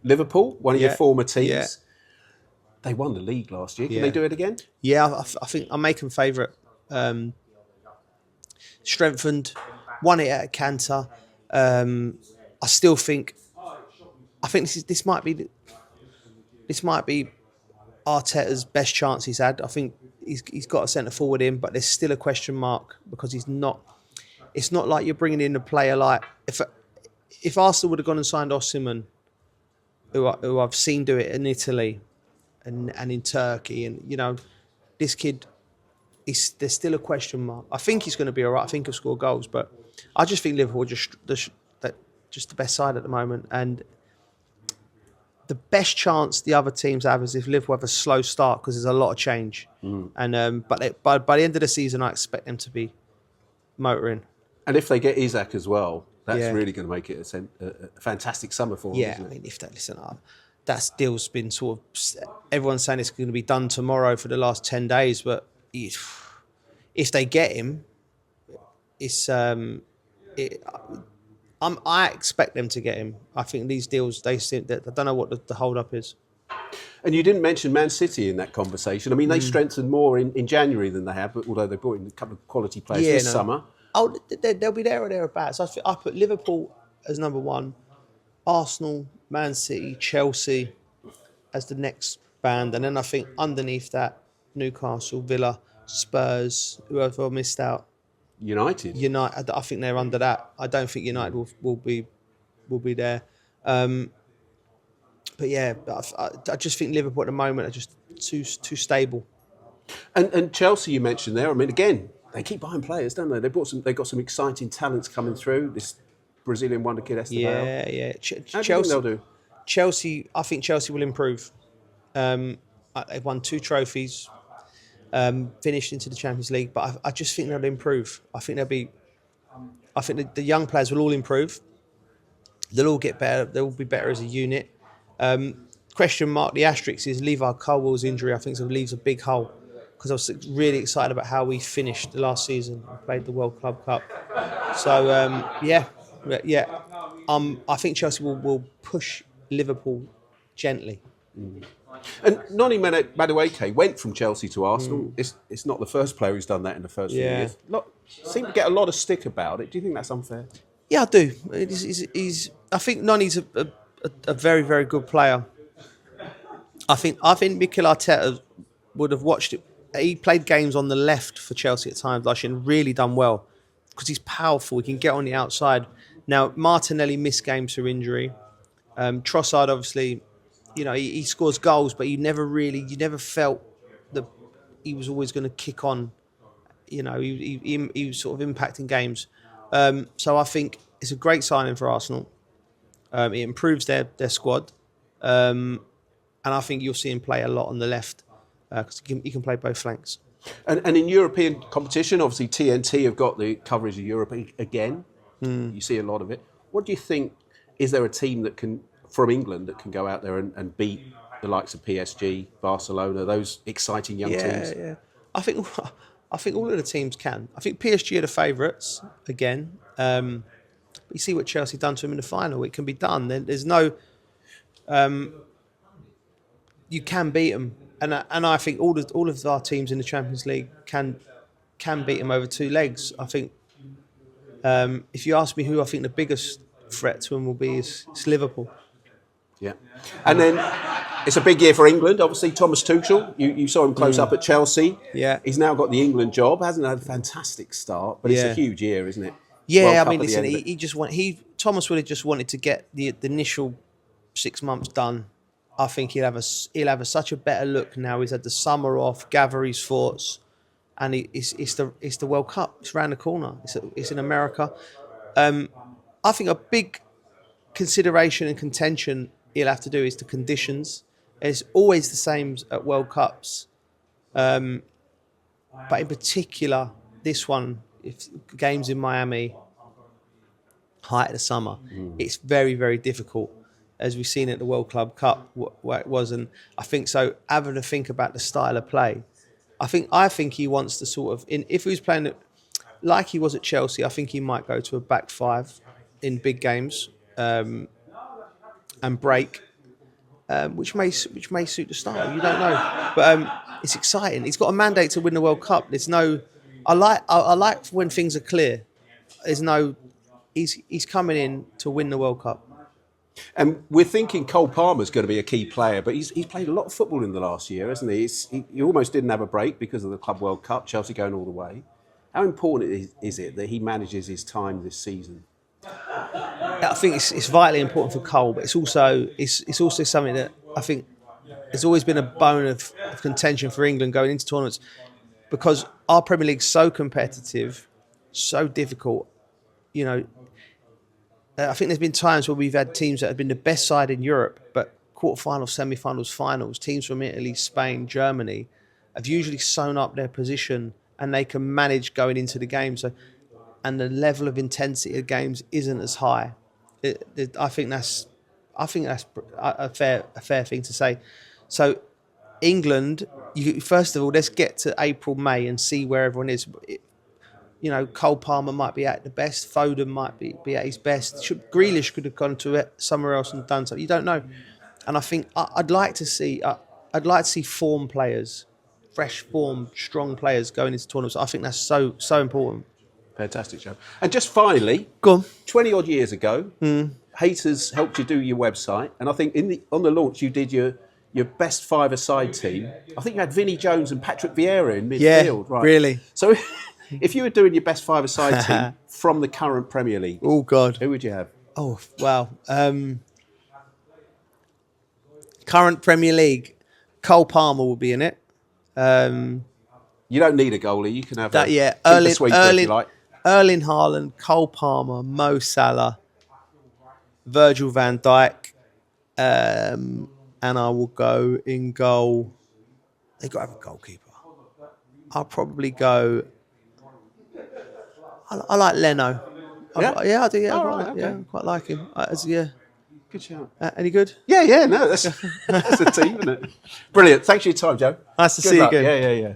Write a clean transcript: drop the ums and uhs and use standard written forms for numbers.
Liverpool, one of your former teams. Yeah. They won the league last year. Can they do it again? Yeah, I think I'm making favourite. Strengthened, won it at a canter. I still think. I think this might be Arteta's best chance he's had. I think he's got a centre forward in, but there's still a question mark because he's not. It's not like you're bringing in a player like if Arsenal would have gone and signed Osimhen, who I've seen do it in Italy and in Turkey, and this kid. There's still a question mark. I think he's going to be all right. I think he'll score goals, but I just think Liverpool are just the best side at the moment. And the best chance the other teams have is if Liverpool have a slow start because there's a lot of change. And but by the end of the season, I expect them to be motoring. And if they get Isak as well, that's really going to make it a fantastic summer for them. Yeah, I mean, that deal's been sort of. Everyone's saying it's going to be done tomorrow for the last 10 days, but. If they get him, I expect them to get him. I think these deals, I don't know what the hold up is. And you didn't mention Man City in that conversation. I mean, they strengthened more in January than they have, but although they brought in a couple of quality players this summer. Oh, they'll be there or thereabouts. I put Liverpool as number one, Arsenal, Man City, Chelsea as the next band, and then I think underneath that, Newcastle, Villa, Spurs, whoever I missed out. United, I think they're under that. I don't think United will be there. But yeah, I just think Liverpool at the moment are just too stable. And Chelsea, you mentioned there. I mean, again, they keep buying players, don't they? They got some exciting talents coming through. This Brazilian wonder kid, Esteban. Yeah. How do you think they'll do? Chelsea, I think Chelsea will improve. They've won 2 trophies, finished into the Champions League, but I just think they'll improve. I think the young players will all improve. They'll all get better. They'll be better as a unit. Question mark, the asterisk is Levi Colwell's injury. I think leaves a big hole because I was really excited about how we finished the last season and played the World Club Cup. So, I think Chelsea will push Liverpool gently. And Noni Madueke went from Chelsea to Arsenal. It's not the first player who's done that in the first few years. Seem to get a lot of stick about it. Do you think that's unfair? Yeah, I do. I think Noni's a very, very good player. I think Mikel Arteta would have watched it. He played games on the left for Chelsea at times last year and really done well because he's powerful. He can get on the outside. Now, Martinelli missed games for injury. Trossard, obviously, he scores goals, but you never felt that he was always going to kick on. He was sort of impacting games. So I think it's a great signing for Arsenal. It improves their squad. And I think you'll see him play a lot on the left because he can play both flanks. And in European competition, obviously TNT have got the coverage of Europe again. You see a lot of it. What do you think? Is there a team from England that can go out there and beat the likes of PSG, Barcelona, those exciting young teams? Yeah. I think all of the teams can. I think PSG are the favourites again. But you see what Chelsea done to them in the final. It can be done. There's no. You can beat them, and I think all of our teams in the Champions League can beat them over 2 legs. I think. If you ask me who I think the biggest threat to them will be, it's Liverpool. Yeah. And then it's a big year for England. Obviously, Thomas Tuchel, you saw him close up at Chelsea. Yeah. He's now got the England job. Hasn't had a fantastic start, but it's a huge year, isn't it? Yeah, I mean, listen, Thomas would have just wanted to get the initial 6 months done. I think he'll have such a better look now. He's had the summer off, gather his thoughts, and it's the World Cup. It's around the corner. It's in America. I think a big consideration and contention he'll have to do is the conditions. It's always the same at World Cups, but in particular this one, if games in Miami, height of the summer, it's very, very difficult. As we've seen at the World Club Cup, where it was, and I think so. Having to think about the style of play, I think he wants to sort of. If he was playing like he was at Chelsea, I think he might go to a back 5 in big games and break. which may suit the style. You don't know, but it's exciting. He's got a mandate to win the World Cup. There's no. I like when things are clear. There's no. He's coming in to win the World Cup. And we're thinking Cole Palmer's going to be a key player, but he's played a lot of football in the last year, hasn't he? He almost didn't have a break because of the Club World Cup, Chelsea going all the way. How important is it that he manages his time this season? I think it's vitally important for Cole, but it's also something that I think has always been a bone of contention for England going into tournaments, because our Premier League's so competitive, so difficult. You know, I think there's been times where we've had teams that have been the best side in Europe, but quarterfinals, semi-finals, finals, teams from Italy, Spain, Germany have usually sewn up their position and they can manage going into the game. So, and the level of intensity of games isn't as high. I think that's a fair thing to say. So, England, first of all, let's get to April, May and see where everyone is. You know, Cole Palmer might be at the best. Foden might be at his best. Grealish could have gone to it somewhere else and done something. You don't know. And I think I'd like to see form players, fresh form, strong players going into tournaments. I think that's so important. Fantastic, Joe. And just finally, go on. 20 odd years ago, Haters helped you do your website, and I think on the launch you did your best five-a-side team. I think you had Vinnie Jones and Patrick Vieira in midfield. Yeah, right? Really. So. If you were doing your best five-a-side team from the current Premier League, oh God, who would you have? Oh wow, current Premier League, Cole Palmer will be in it. You don't need a goalie; you can have that. Erling Haaland, Cole Palmer, Mo Salah, Virgil van Dijk, and I will go in goal. They've got to have a goalkeeper. I'll probably go. I like Leno. I do. Yeah, I quite like him. Good shout. Any good? Yeah. No, that's a team, isn't it? Brilliant. Thanks for your time, Joe. Nice to see you again. Yeah.